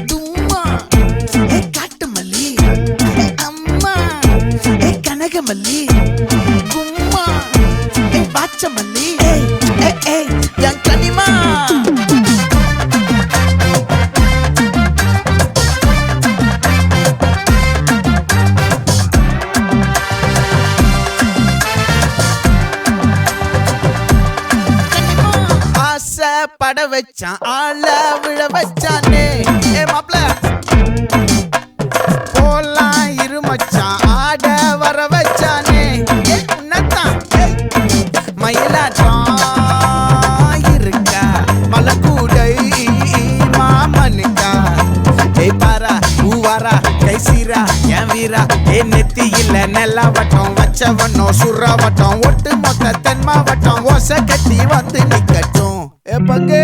தும்மா காட்டு மல்லி அம்மா கனகமல்லி கும்மா பாச்ச மல்லி என் கனிமா பட வச்சான் ஆள விழ வச்சானே மாப்ள போலாம் இருமச்சான் ஆட வர வச்சானே உன்னத்தான் மயிலாட்டம் இருக்கா மலக்கூடை மாமனுக்கா பாரா பூவாரா கைசீரா என் வீரா நெத்தி இல்ல நெல்லா வட்டம் வச்சவனோ சுறா வட்டம் ஒட்டு மொத்த தென் மாவட்டம் ஓசை கட்டி வந்து நிக்கட்டும் பங்கே